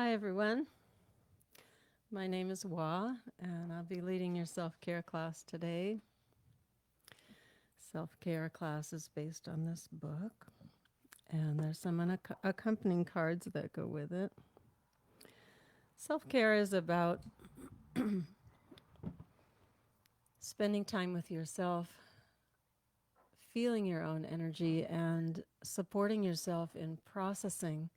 Hi, everyone. My name is Wah, and I'll be leading your self care class today. Self care class is based on this book, and there's some accompanying cards that go with it. Self care is about spending time with yourself, feeling your own energy, and supporting yourself in processing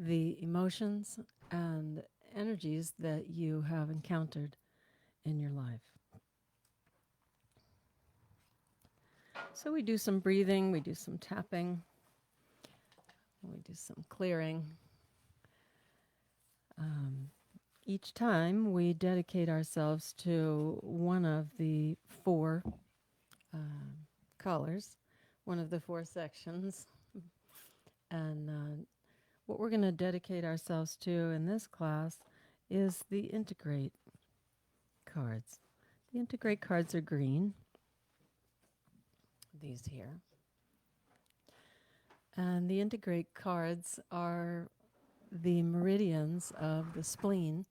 the emotions and energies that you have encountered in your life. So we do some breathing, we do some tapping, we do some clearing. Um, each time we dedicate ourselves to one of the four colors, one of the four sections. And what we're going to dedicate ourselves to in this class is the integrate cards. The integrate cards are green, these here. And the integrate cards are the meridians of the spleen,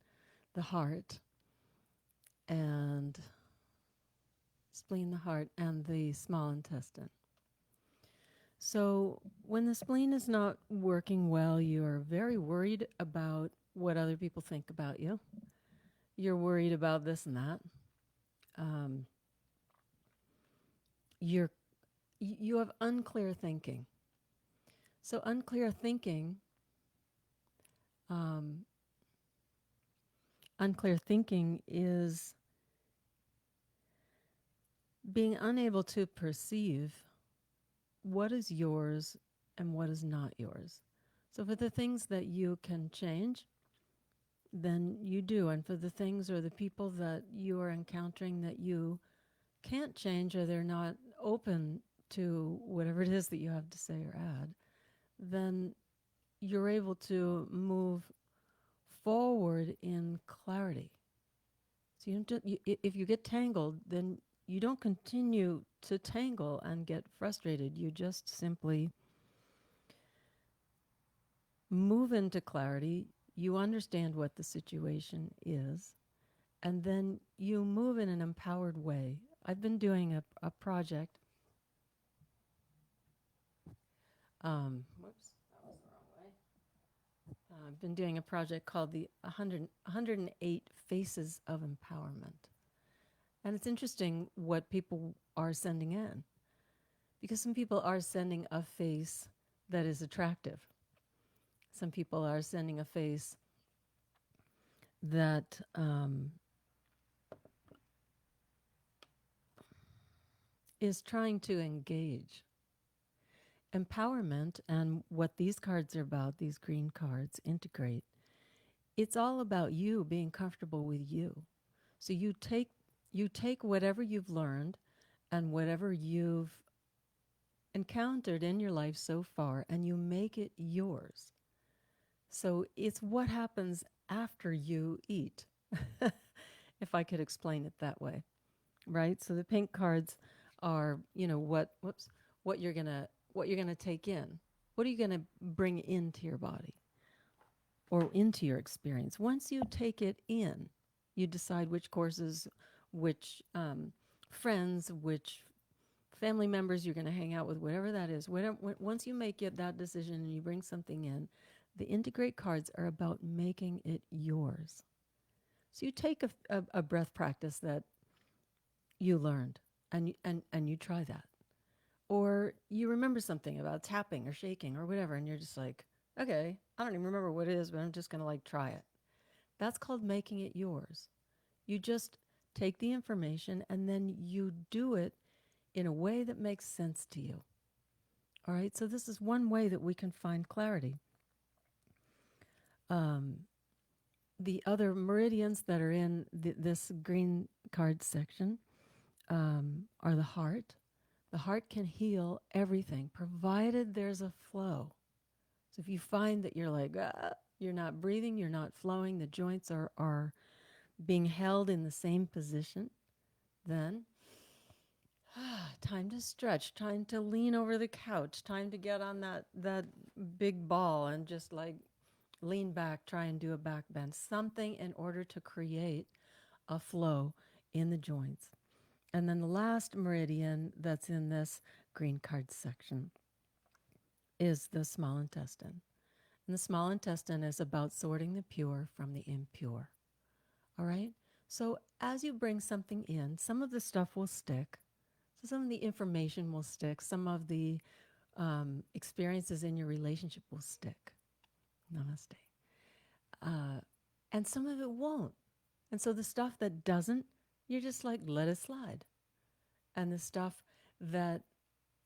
the heart, and spleen, the heart, and the small intestine. So when the spleen is not working well, you are very worried about what other people think about you. You're worried about this and that. Um, you have unclear thinking. So um, unclear thinking is being unable to perceive what is yours and what is not yours. So for the things that you can change, then you do. And for the things or the people that you are encountering that you can't change or they're not open to whatever it is that you have to say or add, then you're able to move forward in clarity. So if you get tangled, then you don't continue to tangle and get frustrated. You just simply move into clarity. You understand what the situation is, and then you move in an empowered way. I've been doing a project. Whoops, that was the wrong way. I've been doing a project called the 108 Faces of Empowerment. And it's interesting what people are sending in, because some people are sending a face that is attractive. Some people are sending a face that is trying to engage. Empowerment, and what these cards are about, these green cards, integrate. It's all about you being comfortable with you. So you take whatever you've learned and whatever you've encountered in your life so far, and you make it yours. So it's what happens after you eat, if I could explain it that way, right? So the pink cards are, what you're gonna take in. What are you gonna bring into your body or into your experience? Once you take it in, you decide which courses, which friends, which family members you're going to hang out with, whatever that is. Once you make that decision and you bring something in, the integrate cards are about making it yours. So you take a breath practice that you learned and you try that. Or you remember something about tapping or shaking or whatever, and you're just like, okay, I don't even remember what it is, but I'm just going to try it. That's called making it yours. You just take the information and then you do it in a way that makes sense to you. All right, so this is one way that we can find clarity. The other meridians that are in this green card section are the heart. The heart can heal everything, provided there's a flow. So if you find that you're like, you're not breathing, you're not flowing, the joints are being held in the same position, then time to stretch, time to lean over the couch, time to get on that big ball and just Lean back, try and do a back bend, something in order to create a flow in the joints. And then the last meridian that's in this green card section is the small intestine. And the small intestine is about sorting the pure from the impure. All right? So as you bring something in, some of the stuff will stick. So some of the information will stick. Some of the experiences in your relationship will stick. Namaste. Uh, and some of it won't. And so the stuff that doesn't, you're just like, let it slide. And the stuff that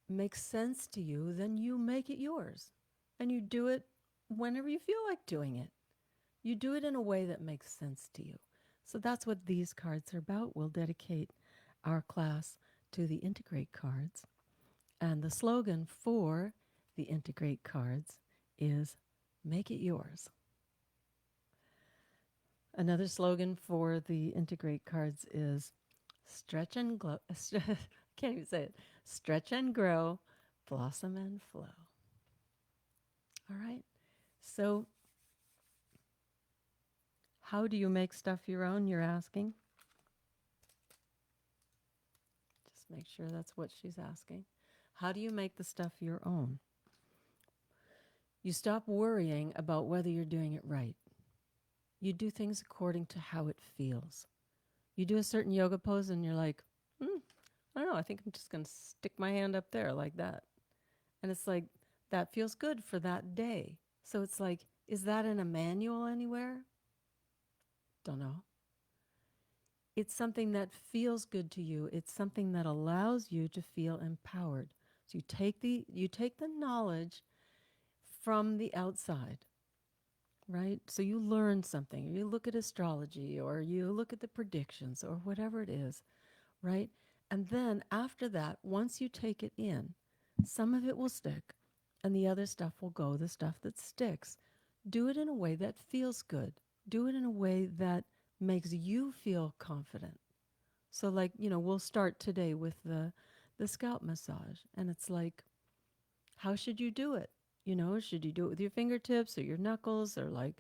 makes sense to you, then you make it yours. And you do it whenever you feel like doing it. You do it in a way that makes sense to you. So that's what these cards are about. We'll dedicate our class to the Integrate cards. And the slogan for the Integrate cards is make it yours. Another slogan for the Integrate cards is stretch and glow. I can't even say it. Stretch and grow, blossom and flow. All right. So, how do you make stuff your own? You're asking. Just make sure that's what she's asking. How do you make the stuff your own? You stop worrying about whether you're doing it right. You do things according to how it feels. You do a certain yoga pose and you're like, I don't know, I think I'm just going to stick my hand up there like that. And it's like, that feels good for that day. So it's like, is that in a manual anywhere? Don't know. It's something that feels good to you. It's something that allows you to feel empowered. So you take the knowledge from the outside, right? So you learn something, or you look at astrology, or you look at the predictions, or whatever it is, right? And then after that, once you take it in, some of it will stick and the other stuff will go, the stuff that sticks. Do it in a way that feels good. Do it in a way that makes you feel confident. So like, we'll start today with the scalp massage. And it's like, how should you do it? Should you do it with your fingertips or your knuckles, or like,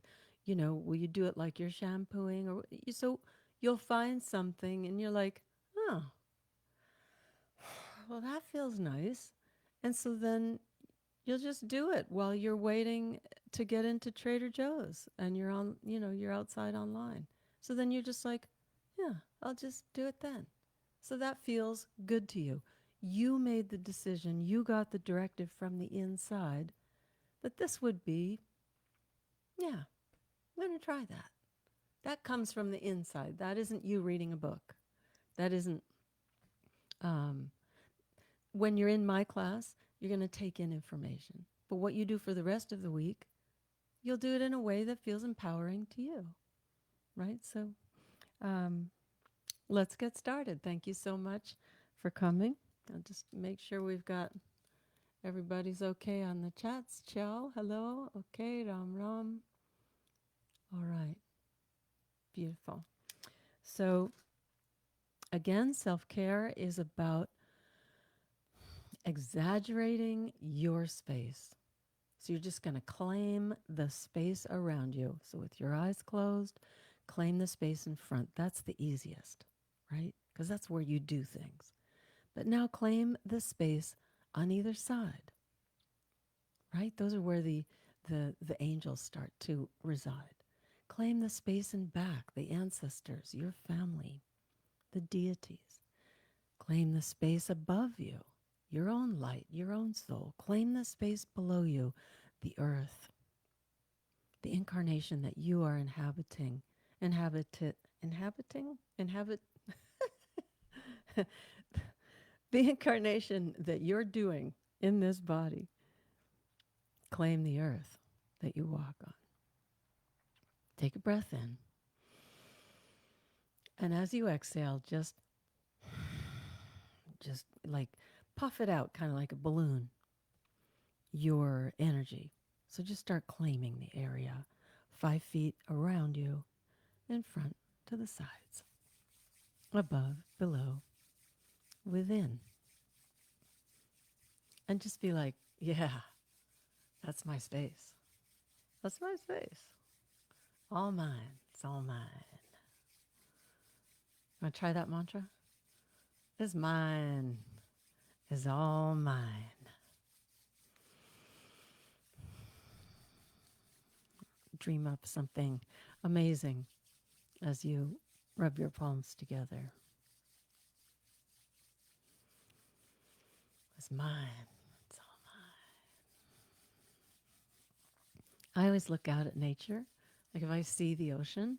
will you do it like you're shampooing? Or so you'll find something and you're like, oh, well, that feels nice. And so then you'll just do it while you're waiting to get into Trader Joe's and you're outside online. So then you're just like, yeah, I'll just do it then. So that feels good to you. You made the decision, you got the directive from the inside that this would be, yeah, I'm going to try that. That comes from the inside. That isn't you reading a book. That isn't, um, when you're in my class, you're going to take in information. But what you do for the rest of the week, you'll do it in a way that feels empowering to you, right? So um, let's get started. Thank you so much for coming. I'll just make sure we've got everybody's okay on the chats. Ciao, hello, okay, ram ram. All right, beautiful. So again, self-care is about exaggerating your space. So you're just going to claim the space around you. So with your eyes closed, claim the space in front. That's the easiest, right? Because that's where you do things. But now claim the space on either side, right? Those are where the angels start to reside. Claim the space in back, the ancestors, your family, the deities. Claim the space above you, your own light, your own soul. Claim the space below you, the earth, the incarnation that you are inhabit, the incarnation that you're doing in this body. Claim the earth that you walk on. Take a breath in. And as you exhale, just like puff it out, kind of like a balloon, your energy. So just start claiming the area 5 feet around you, in front, to the sides, above, below, within. And just be like, yeah, that's my space. That's my space. All mine. It's all mine. Want to try that mantra? It's mine. Is all mine. Dream up something amazing as you rub your palms together. It's mine. It's all mine. I always look out at nature. Like if I see the ocean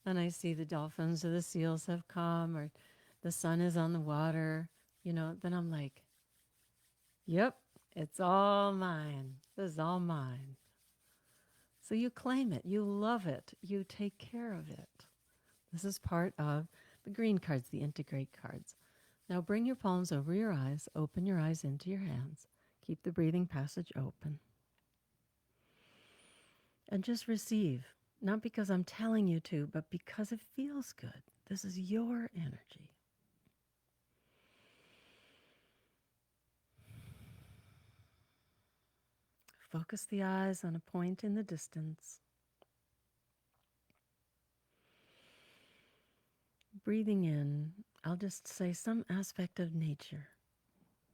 and I see the dolphins or the seals have come or the sun is on the water, then I'm like, yep, it's all mine. This is all mine. So you claim it, you love it, you take care of it. This is part of the green cards, the integrate cards. Now bring your palms over your eyes, open your eyes into your hands. Keep the breathing passage open. And just receive, not because I'm telling you to, but because it feels good. This is your energy. Focus the eyes on a point in the distance. Breathing in, I'll just say some aspect of nature.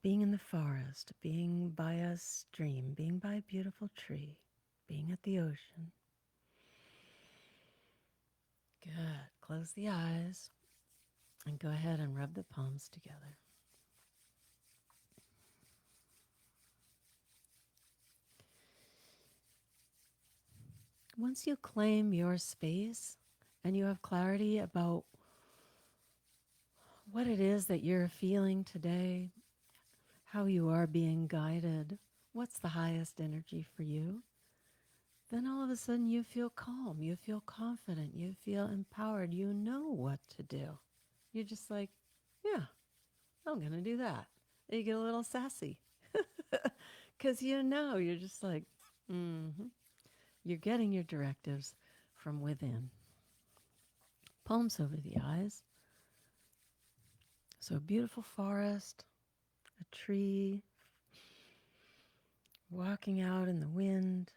Being in the forest, being by a stream, being by a beautiful tree, being at the ocean. Good. Close the eyes and go ahead and rub the palms together. Once you claim your space and you have clarity about what it is that you're feeling today, how you are being guided, what's the highest energy for you, then all of a sudden you feel calm, you feel confident, you feel empowered, you know what to do. You're just like, yeah, I'm going to do that. And you get a little sassy because you're just like, mm-hmm. You're getting your directives from within. Palms over the eyes. So a beautiful forest, a tree, walking out in the wind,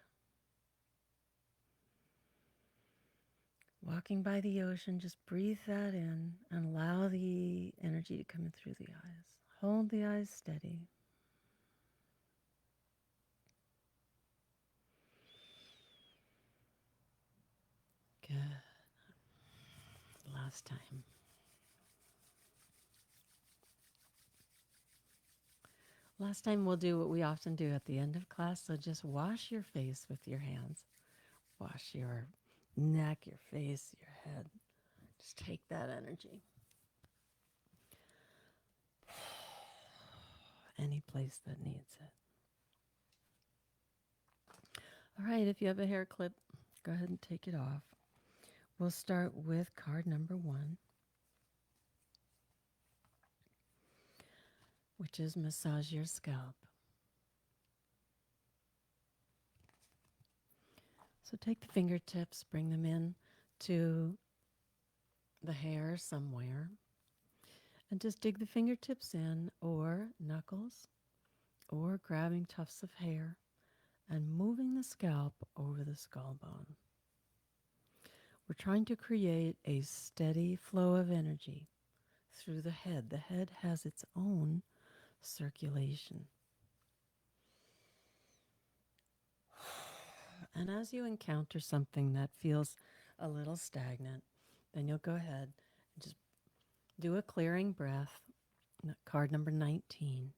walking by the ocean. Just breathe that in and allow the energy to come in through the eyes. Hold the eyes steady. Good. Last time. Last time we'll do what we often do at the end of class. So just wash your face with your hands. Wash your neck, your face, your head. Just take that energy. Any place that needs it. All right, if you have a hair clip, go ahead and take it off. We'll start with card number 1, which is massage your scalp. So take the fingertips, bring them in to the hair somewhere, and just dig the fingertips in, or knuckles, or grabbing tufts of hair and moving the scalp over the skull bone. We're trying to create a steady flow of energy through the head. The head has its own circulation. And as you encounter something that feels a little stagnant, then you'll go ahead and just do a clearing breath, card number 19.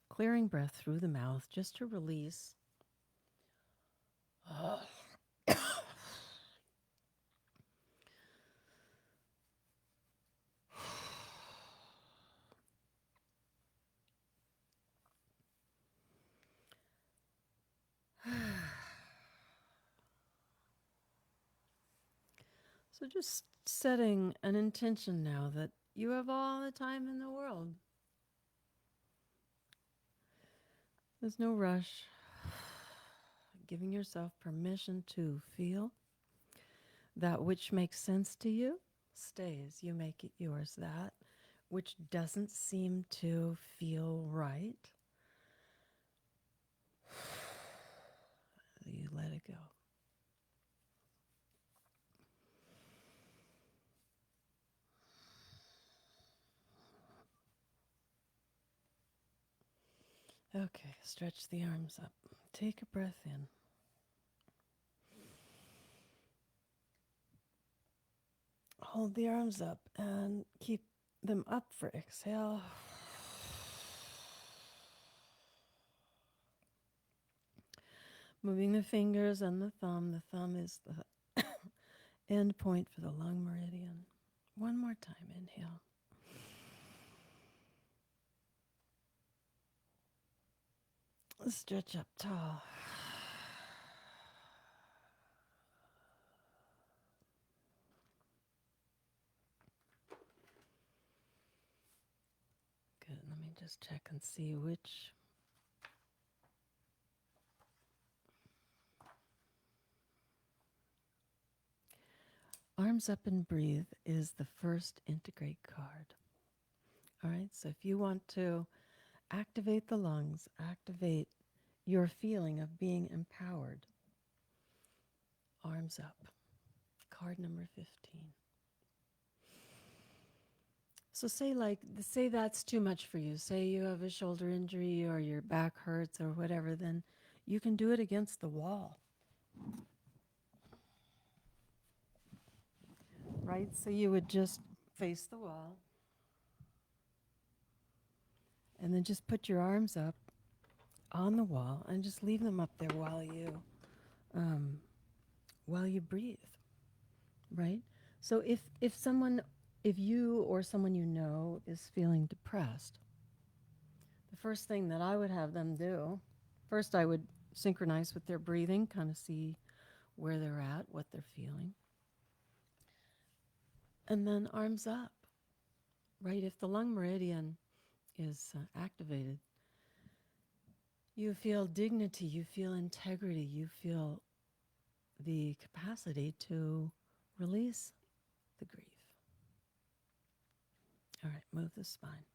Clearing breath through the mouth just to release. So just setting an intention now that you have all the time in the world. There's no rush. Giving yourself permission to feel. That which makes sense to you stays. You make it yours. That which doesn't seem to feel right, you let it go. Okay, stretch the arms up. Take a breath in. Hold the arms up and keep them up for exhale. Moving the fingers and the thumb. The thumb is the end point for the lung meridian. One more time, inhale. Stretch up tall. Good, let me just check and see which. Arms up and breathe is the first integrate card. All right, so if you want to activate the lungs, activate your feeling of being empowered, arms up. Card number 15. So say that's too much for you. Say you have a shoulder injury or your back hurts or whatever, then you can do it against the wall. Right? So you would just face the wall and then just put your arms up on the wall and just leave them up there while you breathe. Right? So if you or someone you know is feeling depressed, the first thing that I would have them do, first I would synchronize with their breathing, kind of see where they're at, what they're feeling. And then arms up, right? If the lung meridian is activated, you feel dignity, you feel integrity, you feel the capacity to release the grief. All right, move the spine.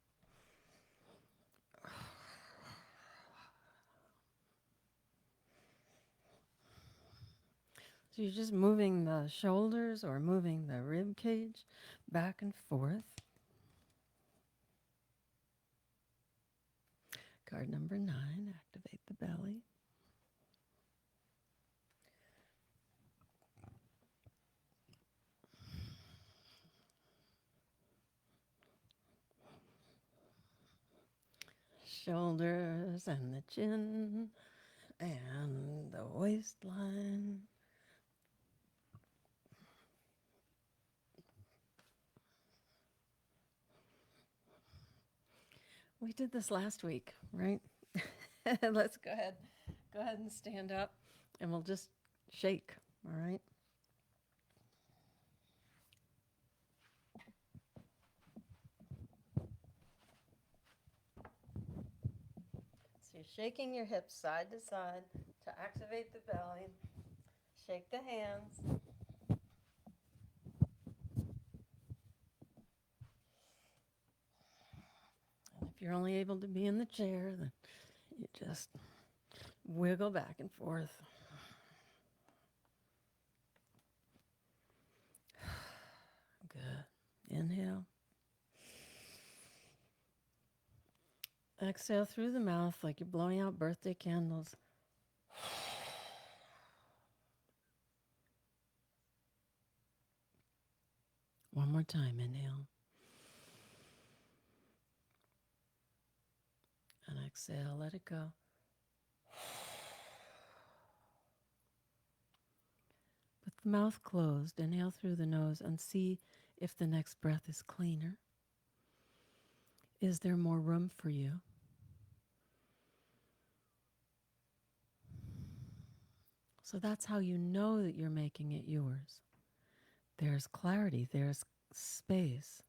So you're just moving the shoulders or moving the rib cage back and forth. Card number 9, activate the belly. Shoulders and the chin and the waistline. We did this last week, right? Let's go ahead and stand up and we'll just shake, all right? So you're shaking your hips side to side to activate the belly. Shake the hands. And if you're only able to be in the chair, then you just wiggle back and forth. Good. Inhale. Exhale through the mouth like you're blowing out birthday candles. One more time, inhale. And exhale, let it go. With the mouth closed, inhale through the nose and see if the next breath is cleaner. Is there more room for you? So that's how you know that you're making it yours. There's clarity, there's space,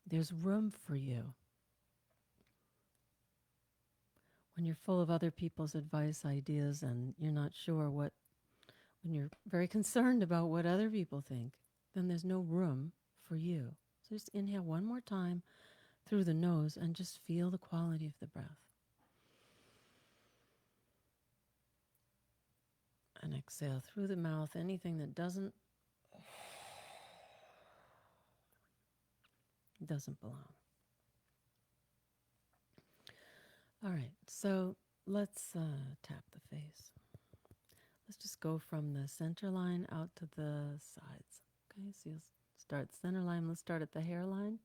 there's room for you. When you're full of other people's advice, ideas, and you're not sure when you're very concerned about what other people think, then there's no room for you. So just inhale one more time through the nose and just feel the quality of the breath. And exhale through the mouth, anything that doesn't belong. All right, so let's tap the face. Let's just go from the center line out to the sides. Okay, so you'll start center line. Let's start at the hairline.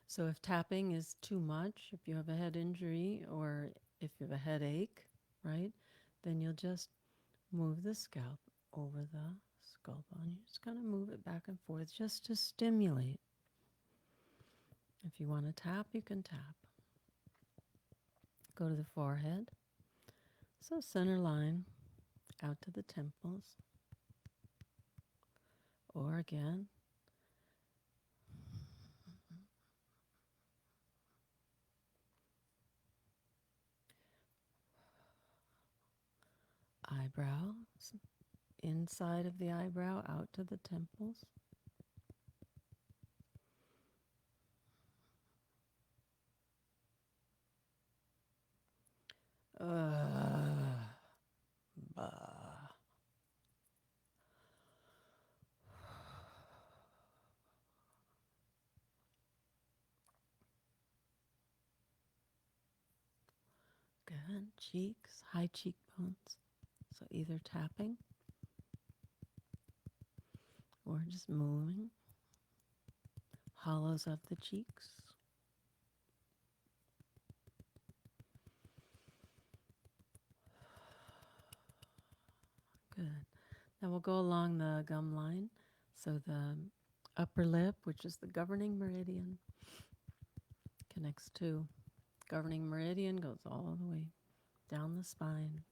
So if tapping is too much, if you have a head injury or if you have a headache, right, then you'll just move the scalp over the skull bone. You just kind of move it back and forth just to stimulate. If you want to tap, you can tap. Go to the forehead. So center line out to the temples. Or again, eyebrows, inside of the eyebrow out to the temples. Bah. Good. Cheeks, high cheekbones. So either tapping or just moving. Hollows of the cheeks. Good. Now we'll go along the gum line. So the upper lip, which is the governing meridian, connects to governing meridian, goes all the way down the spine.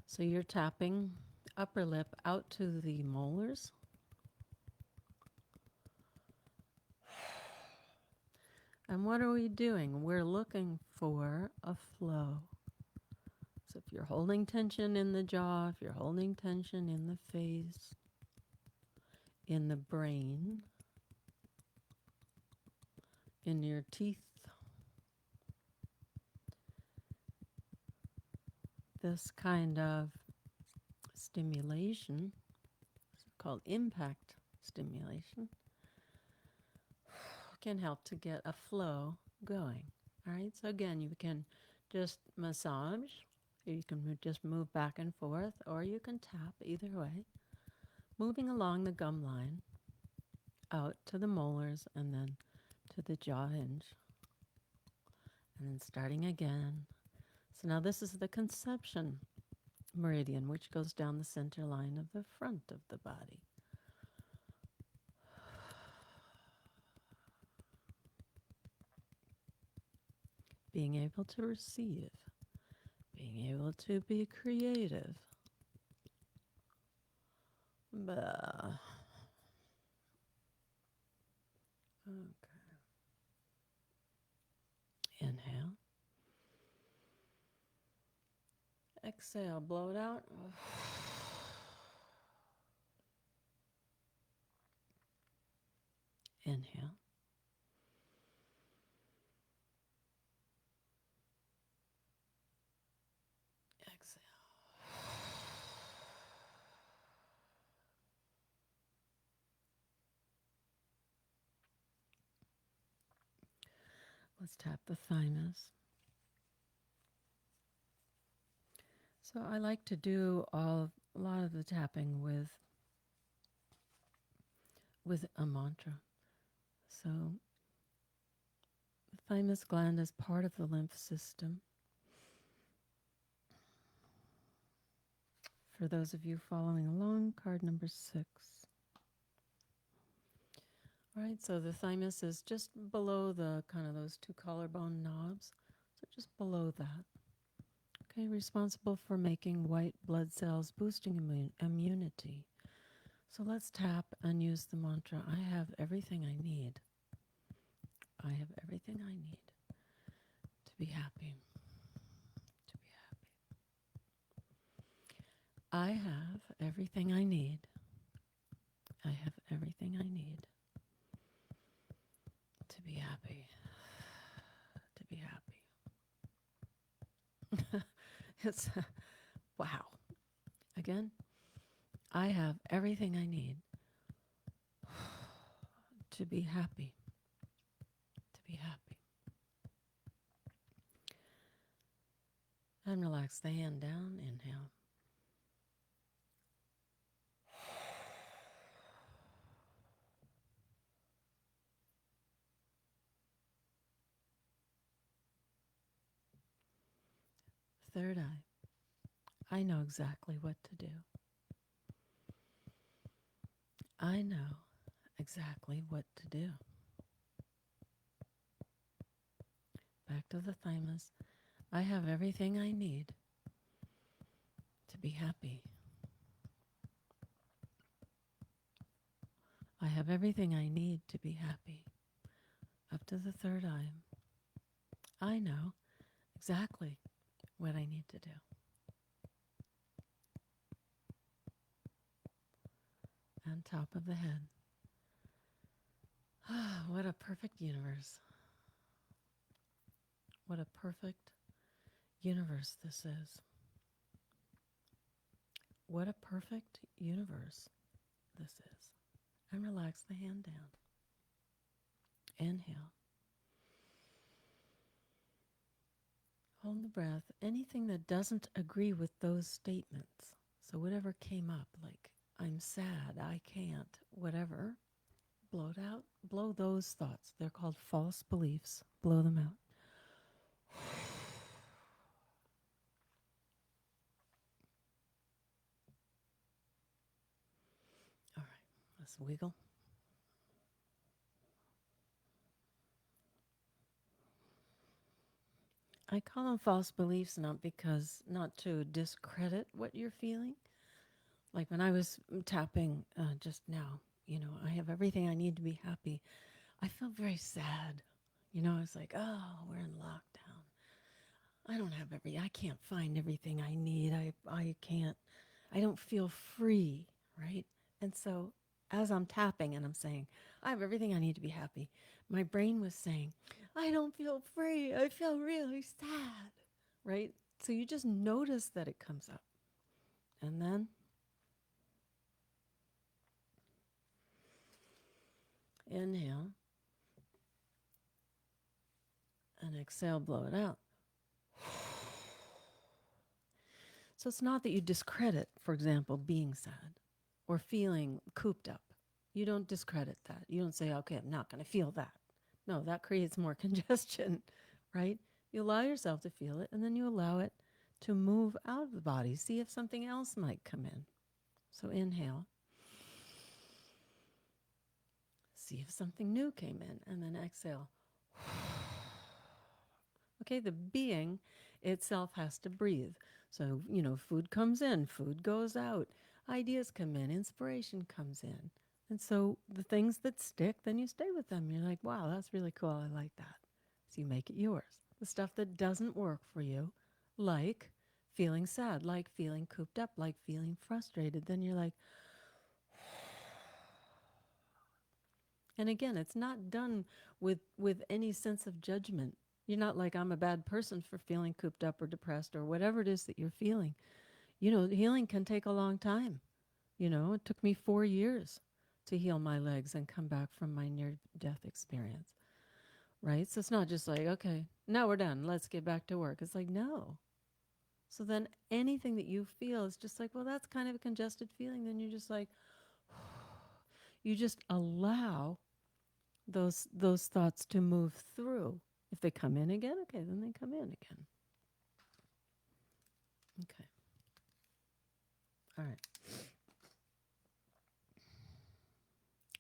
So you're tapping upper lip out to the molars. And what are we doing? We're looking for a flow. So if you're holding tension in the jaw, if you're holding tension in the face, in the brain, in your teeth, this kind of stimulation, called impact stimulation, can help to get a flow going. All right, so again, you can just massage, you can just move back and forth, or you can tap, either way, moving along the gum line out to the molars and then to the jaw hinge, and then starting again. So now this is the conception meridian, which goes down the center line of the front of the body. Being able to receive, being able to be creative. Bah. Okay. Inhale. Exhale, blow it out. Inhale. Exhale. Let's tap the thymus. So I like to do a lot of the tapping with a mantra. So the thymus gland is part of the lymph system. For those of you following along, card number 6. All right, so the thymus is just below the kind of those two collarbone knobs. So just below that. Okay, responsible for making white blood cells, boosting immunity. So let's tap and use the mantra, I have everything I need. I have everything I need to be happy. To be happy. I have everything I need. I have everything I need to be happy. To be happy. It's, wow. Again, I have everything I need to be happy, to be happy. And relax the hand down, inhale. Third eye. I know exactly what to do. I know exactly what to do. Back to the thymus. I have everything I need to be happy. I have everything I need to be happy. Up to the third eye. I know exactly what I need to do. And top of the head. What a perfect universe. What a perfect universe this is. What a perfect universe this is. And relax the hand down. Inhale. Hold the breath. Anything that doesn't agree with those statements, so whatever came up, like I'm sad, I can't, whatever, blow it out. Blow those thoughts. They're called false beliefs. Blow them out. All right, let's wiggle. I call them false beliefs not to discredit what you're feeling. Like when I was tapping just now, I have everything I need to be happy. I felt very sad. It's like, oh, we're in lockdown. I can't find everything I need. I don't feel free, right? And so as I'm tapping and I'm saying, I have everything I need to be happy, my brain was saying, I don't feel free. I feel really sad, right? So you just notice that it comes up. And then inhale and exhale, blow it out. So it's not that you discredit, for example, being sad or feeling cooped up. You don't discredit that. You don't say, okay, I'm not going to feel that. No, that creates more congestion, right? You allow yourself to feel it, and then you allow it to move out of the body. See if something else might come in. So inhale. See if something new came in, and then exhale. Okay, the being itself has to breathe. So, food comes in, food goes out, ideas come in, inspiration comes in. And so the things that stick, then you stay with them. You're like, wow, that's really cool. I like that. So you make it yours. The stuff that doesn't work for you, like feeling sad, like feeling cooped up, like feeling frustrated, then you're like, and again, it's not done with any sense of judgment. You're not like, I'm a bad person for feeling cooped up or depressed or whatever it is that you're feeling. Healing can take a long time. It took me 4 years to heal my legs and come back from my near-death experience, right? So it's not just like, okay, now we're done. Let's get back to work. It's like, no. So then anything that you feel is just like, well, that's kind of a congested feeling. Then you're just like, you just allow those thoughts to move through. If they come in again, okay, then they come in again. Okay. All right.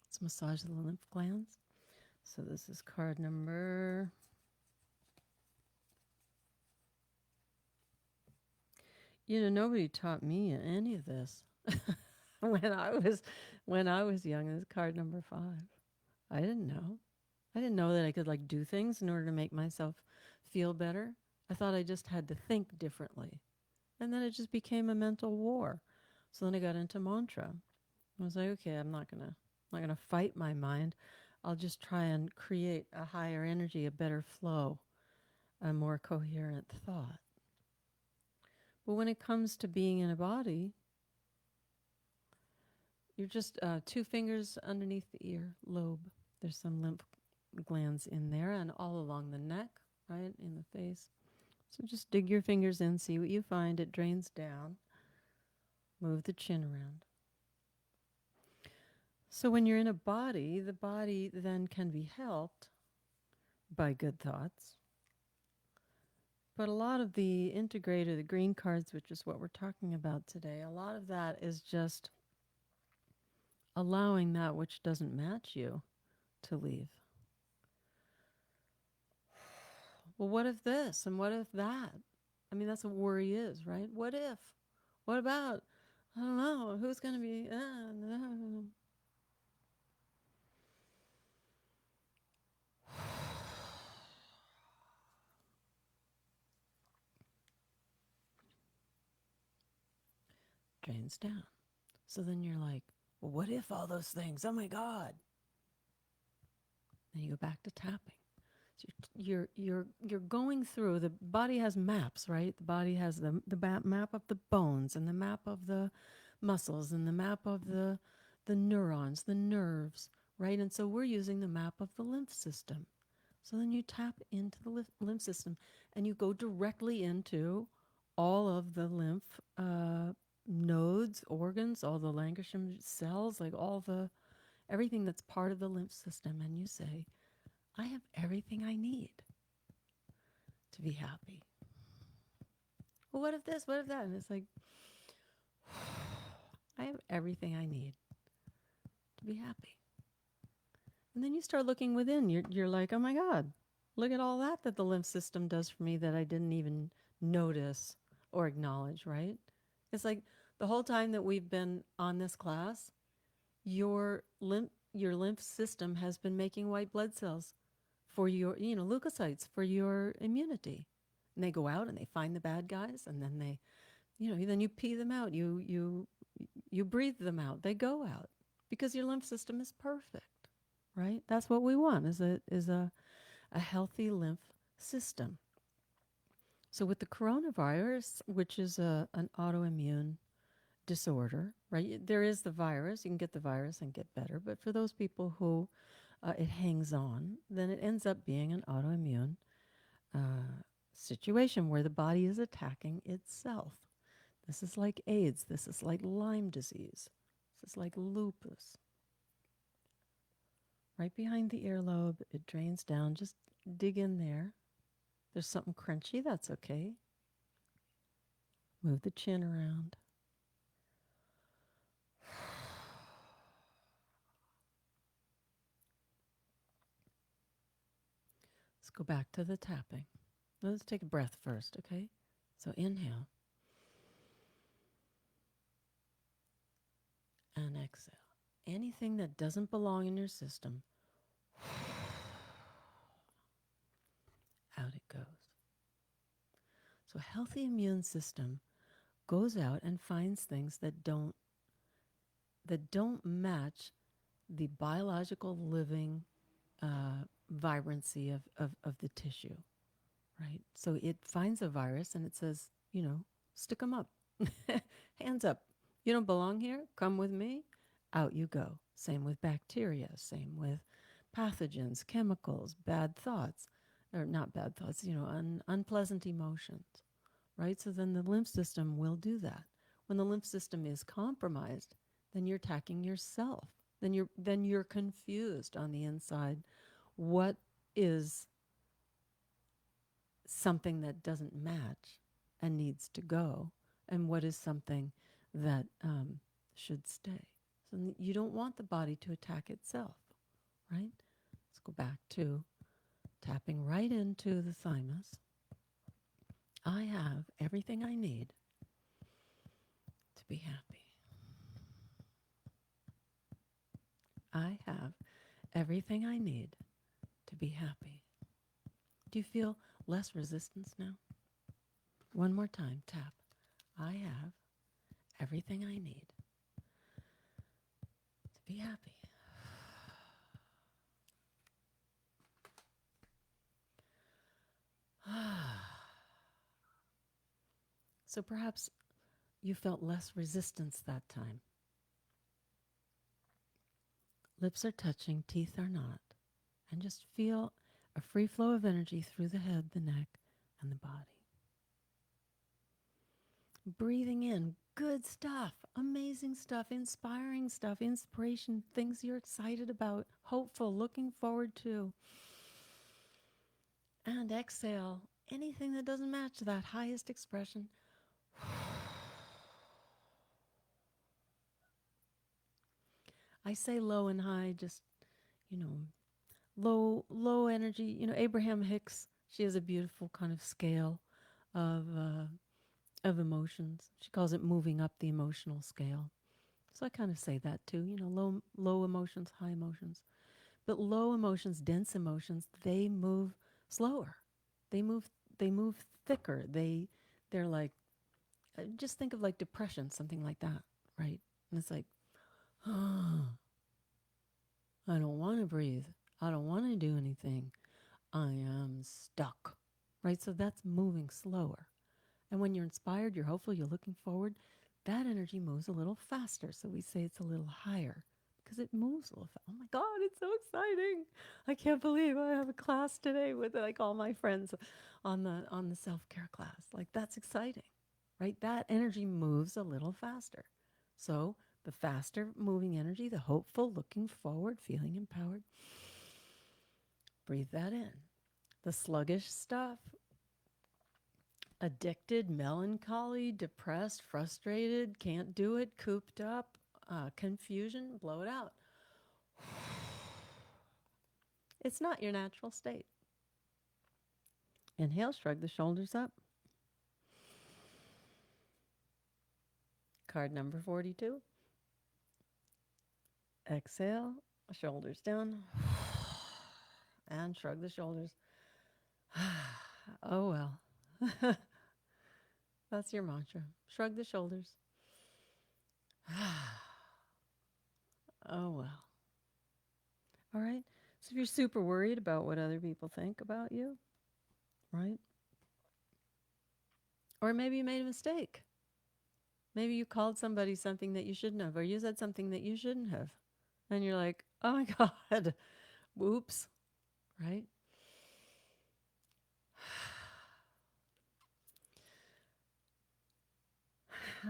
Let's massage the lymph glands. So this is card number... nobody taught me any of this when I was young. This is card number 5. I didn't know. I didn't know that I could do things in order to make myself feel better. I thought I just had to think differently. And then it just became a mental war. So then I got into mantra. I was like, okay, I'm not gonna fight my mind. I'll just try and create a higher energy, a better flow, a more coherent thought. But when it comes to being in a body, you're just 2 fingers underneath the ear lobe. There's some lymph glands in there and all along the neck, right, in the face. So just dig your fingers in, see what you find. It drains down. Move the chin around. So when you're in a body, the body then can be helped by good thoughts. But a lot of the integrated, the green cards, which is what we're talking about today, a lot of that is just allowing that which doesn't match you to leave. Well, what if this and what if that? I mean, that's what worry is, right? What if? What about? I don't know. Who's going to be? No. Drains down. So then you're like, well, what if all those things? Oh my God. Then you go back to tapping. So you're going through. The body has maps, right? The body has the map of the bones and the map of the muscles and the map of the neurons, the nerves, right? And so we're using the map of the lymph system. So then you tap into the lymph system and you go directly into all of the lymph nodes, organs, all the Langershim cells, like everything that's part of the lymph system. And you say, I have everything I need to be happy. Well, what if this? What if that? And it's like, I have everything I need to be happy. And then you start looking within. You're like, oh my God, look at all that the lymph system does for me that I didn't even notice or acknowledge, right? It's like the whole time that we've been on this class, your lymph system has been making white blood cells for your, leukocytes for your immunity. And they go out and they find the bad guys, and then then you pee them out. You breathe them out. They go out because your lymph system is perfect, right? That's what we want is a healthy lymph system. So with the coronavirus, which is an autoimmune disorder, right? There is the virus. You can get the virus and get better. But for those people who it hangs on, then it ends up being an autoimmune situation where the body is attacking itself. This is like AIDS. This is like Lyme disease. This is like lupus. Right behind the earlobe, it drains down. Just dig in there. There's something crunchy. That's okay. Move the chin around. Let's go back to the tapping. Let's take a breath first, okay? So inhale and exhale. Anything that doesn't belong in your system, out it goes. So a healthy immune system goes out and finds things that don't match the biological living vibrancy of the tissue, right? So it finds a virus and it says, stick them up, hands up. You don't belong here. Come with me. Out you go. Same with bacteria. Same with pathogens, chemicals, bad thoughts, or not bad thoughts, unpleasant emotions, right? So then the lymph system will do that. When the lymph system is compromised, then you're attacking yourself. Then you're confused on the inside. What is something that doesn't match and needs to go, and what is something that should stay? So you don't want the body to attack itself, right? Let's go back to tapping right into the thymus. I have everything I need to be happy. I have everything I need to be happy. Do you feel less resistance now? One more time, tap. I have everything I need to be happy. So perhaps you felt less resistance that time. Lips are touching, teeth are not. and just feel a free flow of energy through the head, the neck, and the body. Breathing in good stuff, amazing stuff, inspiring stuff, inspiration, things you're excited about, hopeful, looking forward to. And exhale anything that doesn't match that highest expression. I say low and high, just, you know, low energy. Abraham Hicks, she has a beautiful kind of scale of emotions. She calls it moving up the emotional scale. So I kind of say that too. Low emotions, high emotions. But low emotions, dense emotions, they move slower. They move they move thicker. They're like, just think of like depression, something like that, right? And it's like, oh, I don't want to breathe. I don't want to do anything. I am stuck, right? So that's moving slower. And when you're inspired, you're hopeful, you're looking forward, that energy moves a little faster. So we say it's a little higher because it moves a little Oh my God, it's so exciting. I can't believe I have a class today with like all my friends on the self-care class. Like that's exciting, right? That energy moves a little faster. So the faster moving energy, the hopeful, looking forward, feeling empowered, breathe that in. The sluggish stuff, addicted, melancholy, depressed, frustrated, can't do it, cooped up, confusion, blow it out. It's not your natural state. Inhale, shrug the shoulders up. Card number 42. Exhale, shoulders down, and shrug the shoulders. Oh well. That's your mantra. Shrug the shoulders. Oh well. All right. So if you're super worried about what other people think about you, right? Or maybe you made a mistake. Maybe you called somebody something that you shouldn't have, or you said something that you shouldn't have. And you're like, oh my God, whoops, right?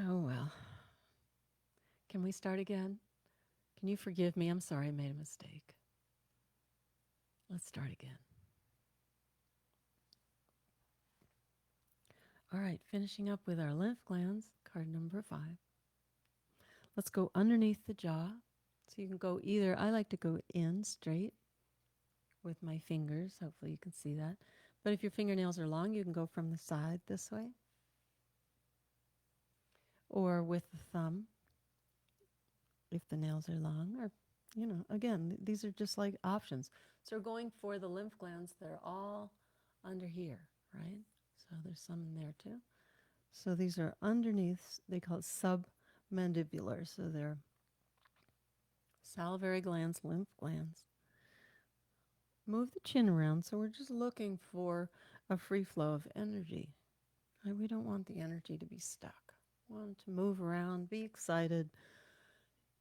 Oh well. Can we start again? Can you forgive me? I'm sorry I made a mistake. Let's start again. All right, finishing up with our lymph glands, card number 5. Let's go underneath the jaw. So you can go either, I like to go in straight with my fingers. Hopefully you can see that. But if your fingernails are long, you can go from the side this way. Or with the thumb, if the nails are long. Or, again, these are just like options. So we're going for the lymph glands. They're all under here, right? So there's some in there too. So these are underneath, they call it submandibular. So they're salivary glands, lymph glands. Move the chin around. So we're just looking for a free flow of energy. Right? We don't want the energy to be stuck. We want to move around, be excited.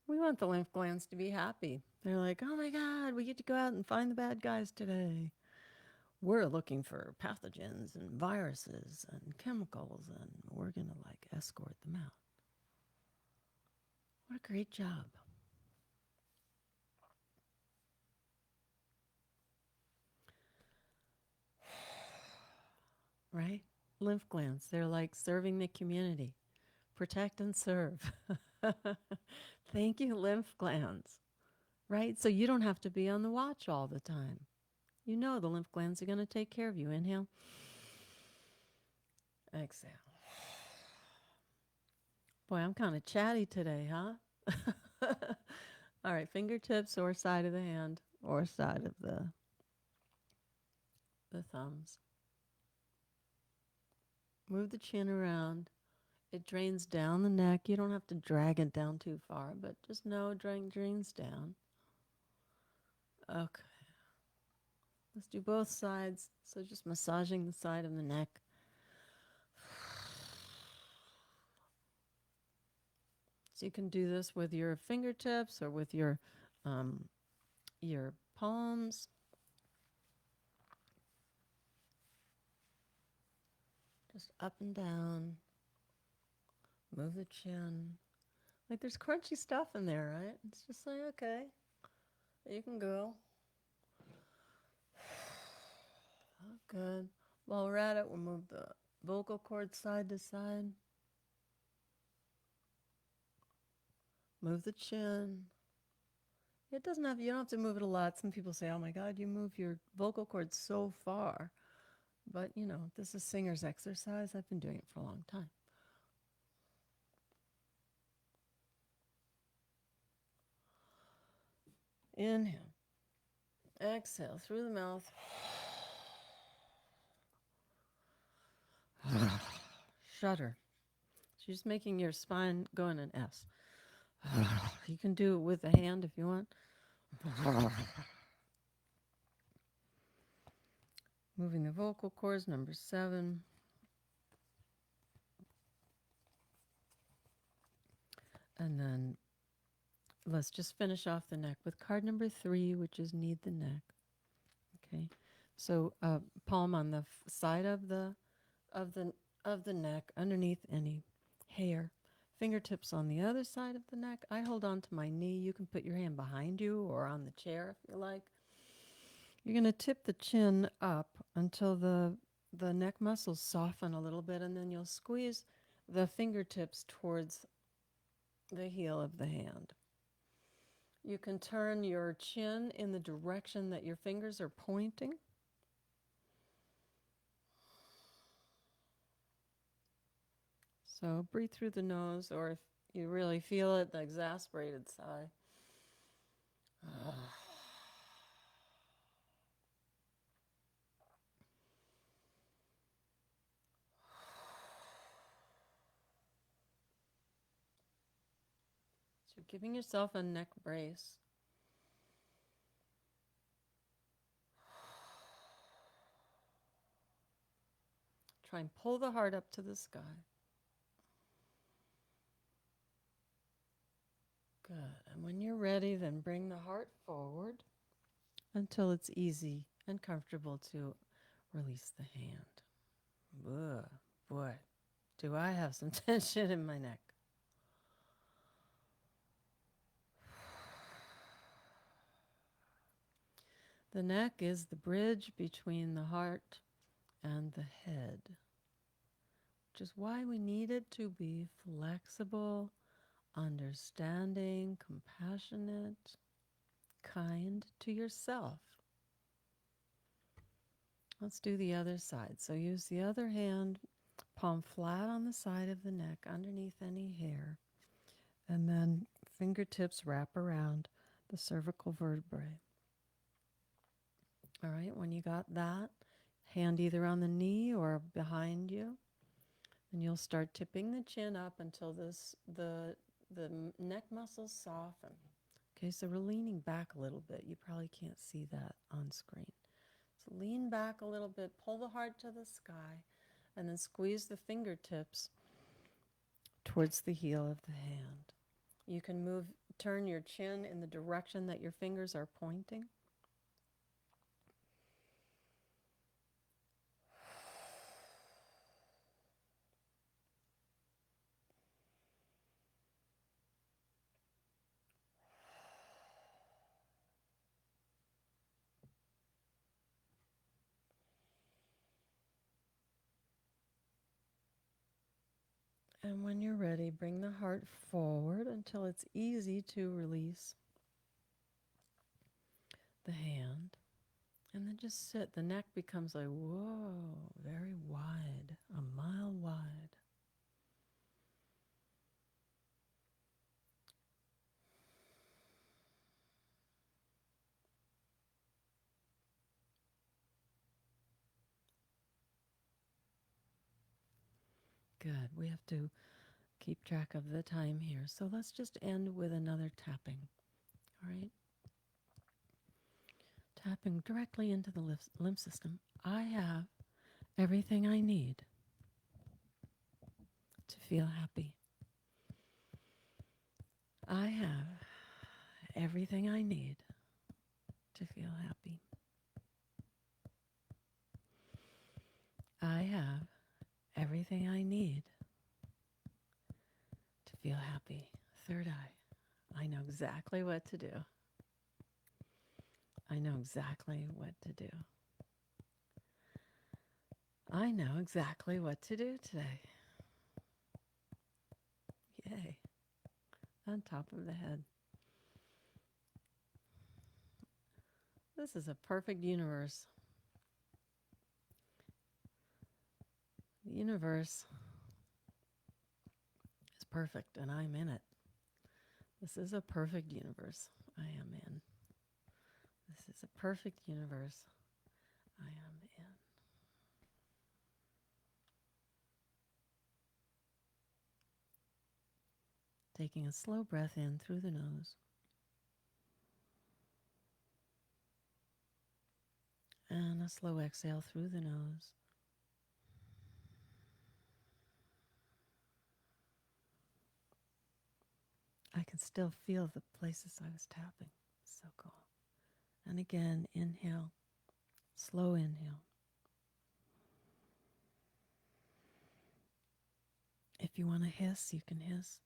We want the lymph glands to be happy. They're like, oh my God, we get to go out and find the bad guys today. We're looking for pathogens and viruses and chemicals, and we're going to like escort them out. What a great job. Right? Lymph glands, they're like serving the community. Protect and serve. Thank you, lymph glands. Right? So you don't have to be on the watch all the time. You know the lymph glands are going to take care of you. Inhale. Exhale. Boy, I'm kind of chatty today, huh? All right, fingertips or side of the hand or side of the thumbs. Move the chin around. It drains down the neck. You don't have to drag it down too far, but just know it drains down. Okay. Let's do both sides. So just massaging the side of the neck. So you can do this with your fingertips or with your palms. Just up and down. Move the chin. Like there's crunchy stuff in there, right? It's just like, okay, you can go. Oh, good. While we're at it, we'll move the vocal cord side to side. Move the chin. You don't have to move it a lot. Some people say, oh my God, you move your vocal cord so far. But, this is singer's exercise. I've been doing it for a long time. Inhale. Exhale through the mouth. Shudder. So you're just making your spine go in an S. You can do it with the hand if you want. Moving the vocal cords, number 7. And then let's just finish off the neck with card number 3, which is knead the neck. Okay, so palm on the side of the neck, underneath any hair. Fingertips on the other side of the neck. I hold on to my knee. You can put your hand behind you or on the chair if you like. You're going to tip the chin up until the neck muscles soften a little bit, and then you'll squeeze the fingertips towards the heel of the hand. You can turn your chin in the direction that your fingers are pointing. So breathe through the nose, or if you really feel it, the exasperated sigh. So giving yourself a neck brace. Try and pull the heart up to the sky. Good. And when you're ready, then bring the heart forward until it's easy and comfortable to release the hand. Ugh, boy, do I have some tension in my neck. The neck is the bridge between the heart and the head, which is why we need it to be flexible, understanding, compassionate, kind to yourself. Let's do the other side. So use the other hand, palm flat on the side of the neck, underneath any hair, and then fingertips wrap around the cervical vertebrae. All right, when you got that, hand either on the knee or behind you, and you'll start tipping the chin up until the neck muscles soften. Okay, so we're leaning back a little bit. You probably can't see that on screen. So lean back a little bit, pull the heart to the sky, and then squeeze the fingertips towards the heel of the hand. You can turn your chin in the direction that your fingers are pointing. And when you're ready, bring the heart forward until it's easy to release the hand. And then just sit. The neck becomes like, whoa, very wide, a mile wide. Good. We have to keep track of the time here. So let's just end with another tapping. All right? Tapping directly into the lymph system. I have everything I need to feel happy. I have everything I need to feel happy. I have third eye. I know exactly what to do. I know exactly what to do. I know exactly what to do today. Yay. On top of the head. This is a perfect universe. The universe is perfect, and I'm in it. This is a perfect universe I am in. This is a perfect universe I am in. Taking a slow breath in through the nose. And a slow exhale through the nose. I can still feel the places I was tapping. So cool. And again, inhale. Slow inhale. If you want to hiss, you can hiss.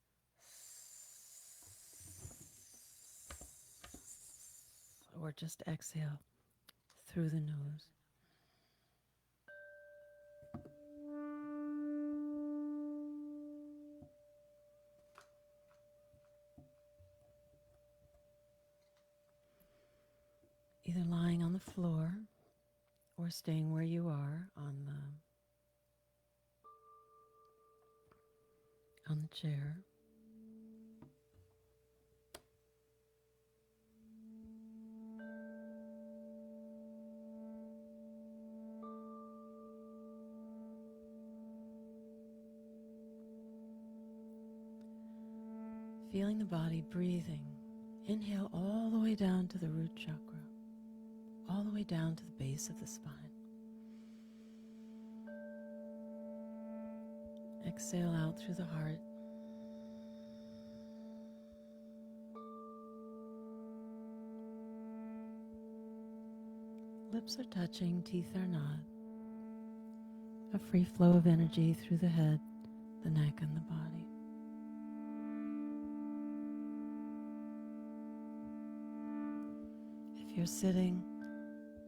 Or just exhale through the nose. Either lying on the floor or staying where you are on the chair. Feeling the body breathing. Inhale all the way down to the root chakra, all the way down to the base of the spine. Exhale out through the heart. Lips are touching, teeth are not. A free flow of energy through the head, the neck, and the body. If you're sitting,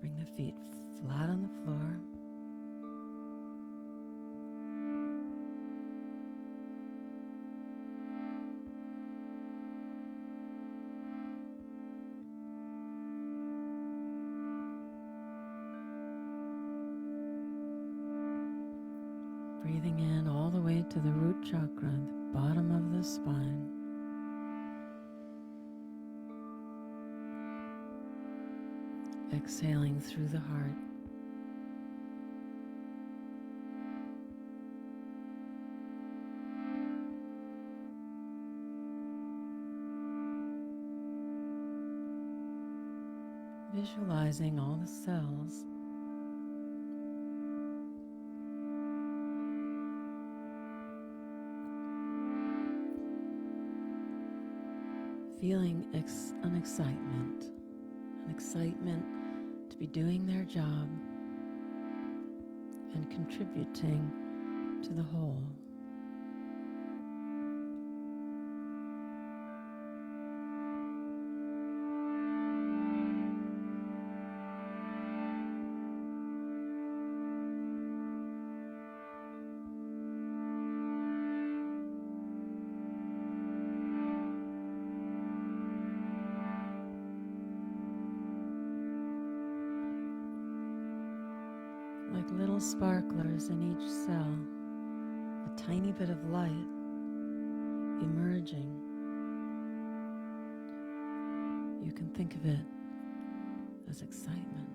bring the feet flat on the floor. Breathing in all the way to the root chakra, the bottom of the spine. Exhaling through the heart. Visualizing all the cells feeling an excitement to be doing their job and contributing to the whole. Like little sparklers in each cell, a tiny bit of light emerging. You can think of it as excitement.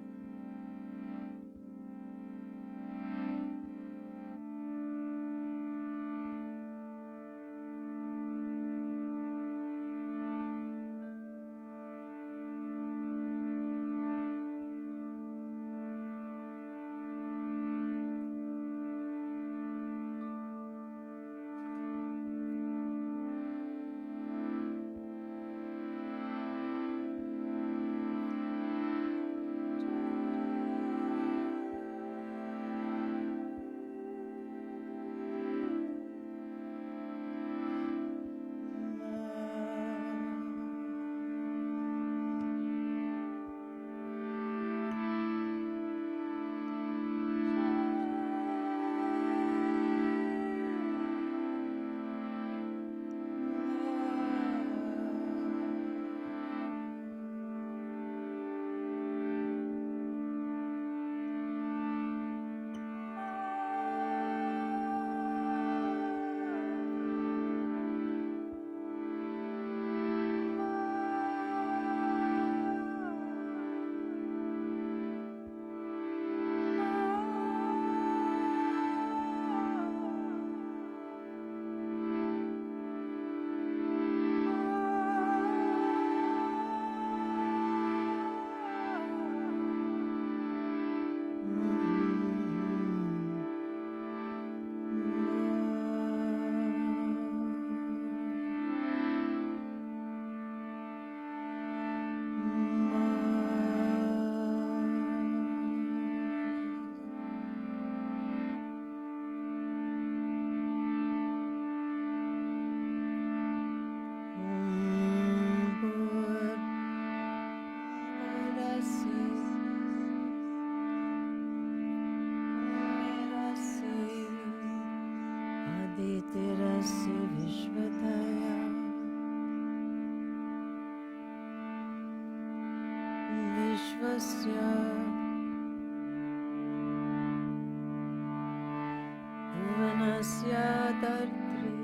Vishvasya Dartri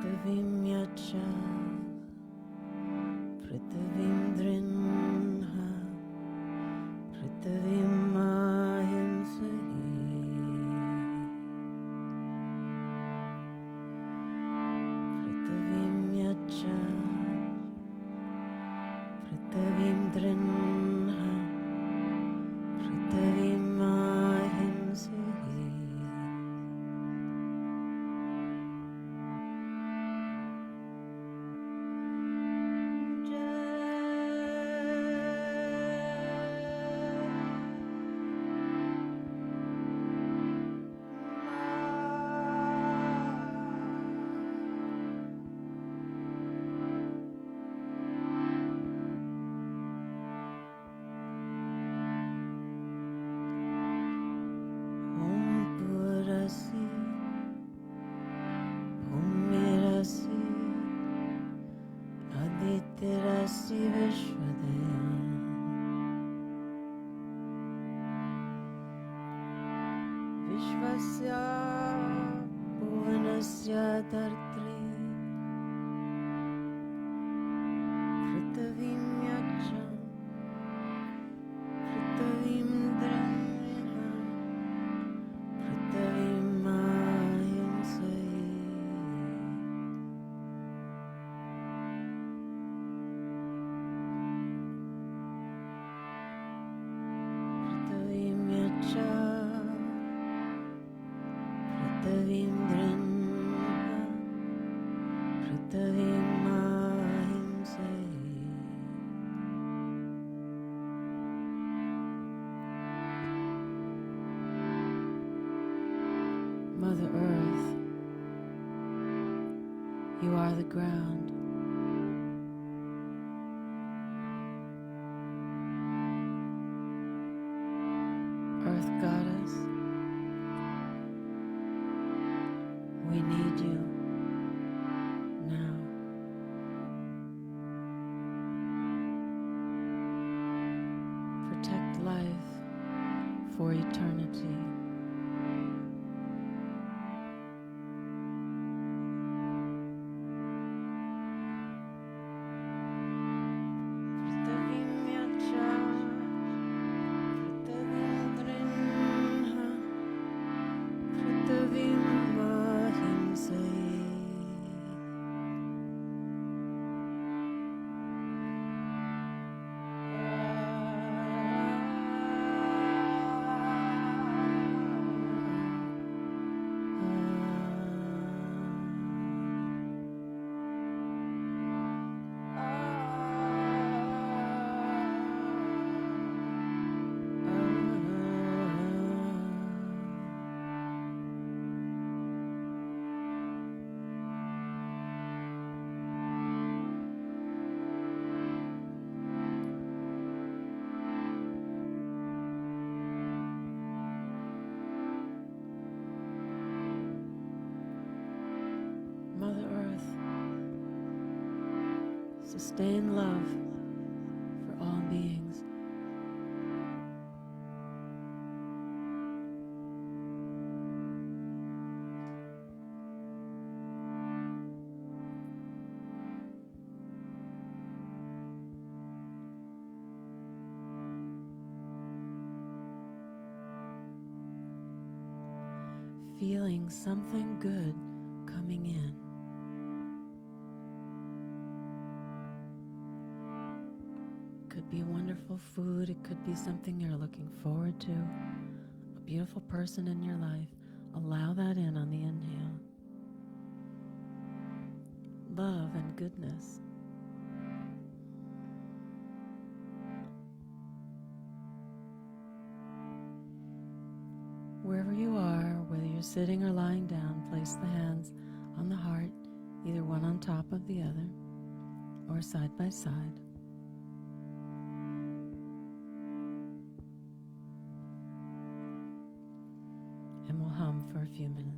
Prithvim Yacha Prithvim Drinha Prithvim Ahimsahi Prithvim Yacha Prithvim Drinha Prithvim Ahimsahi Aditya Vishwadaya Vishvasya Bhuvanasya Dartri Prithvim Yacha Prithvim Drinha Prithvim Ahimsahi Prithvim Yacha Prithvim Drinha Prithvim Ahimsahi Mother Earth, you are the ground. Earth Goddess, we need you now. Protect life for eternity. Mother Earth, sustain love for all beings. Feeling something good coming in. Could be wonderful food, it could be something you're looking forward to, a beautiful person in your life. Allow that in on the inhale. Love and goodness. Wherever you are, whether you're sitting or lying down, place the hands on the heart, either one on top of the other, or side by side. And we'll hum for a few minutes.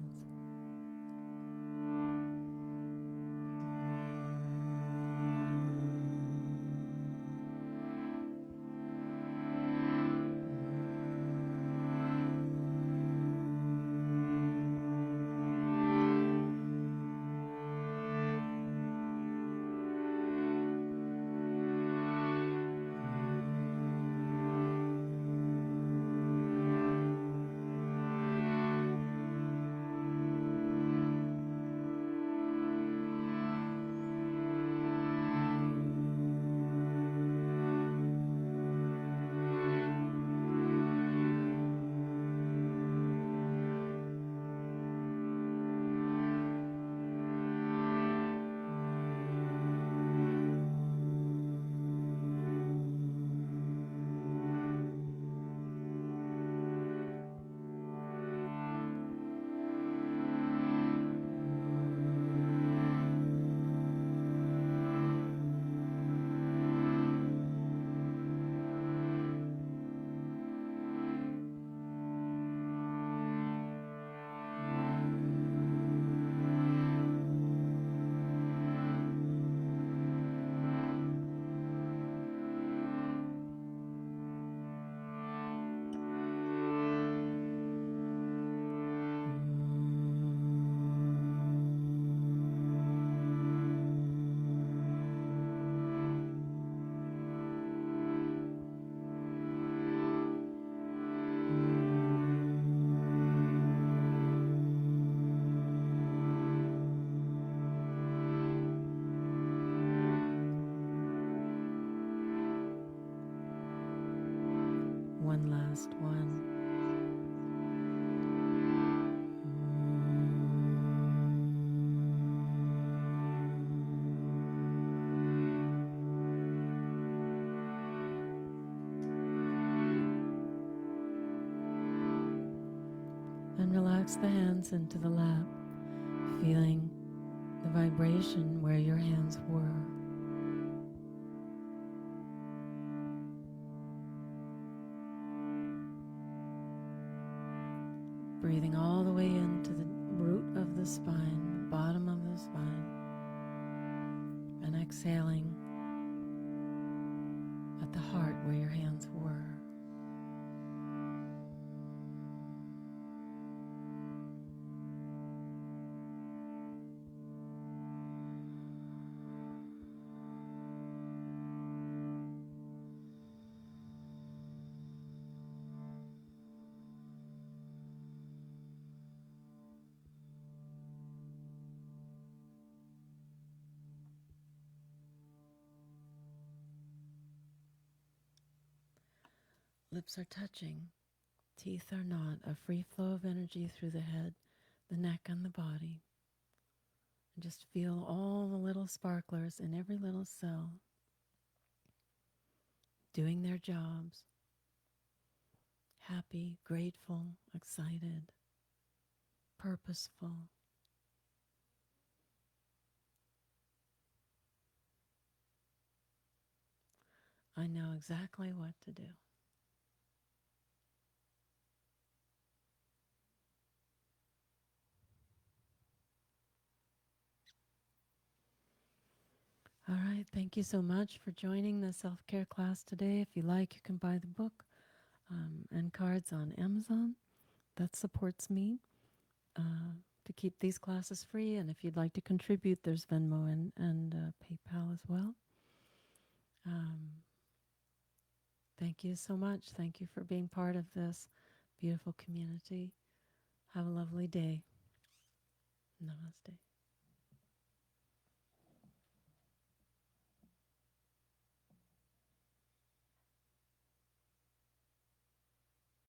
last one. And relax the hands into the lap, feeling the vibration where your hands were. Breathing all the way into the root of the spine, the bottom of the spine, and exhaling at the heart where your hands were. Lips are touching, teeth are not, a free flow of energy through the head, the neck, and the body. And just feel all the little sparklers in every little cell doing their jobs, happy, grateful, excited, purposeful. I know exactly what to do. All right, thank you so much for joining the self-care class today. If you like, you can buy the book and cards on Amazon. That supports me to keep these classes free. And if you'd like to contribute, there's Venmo and PayPal as well. Thank you so much. Thank you for being part of this beautiful community. Have a lovely day. Namaste.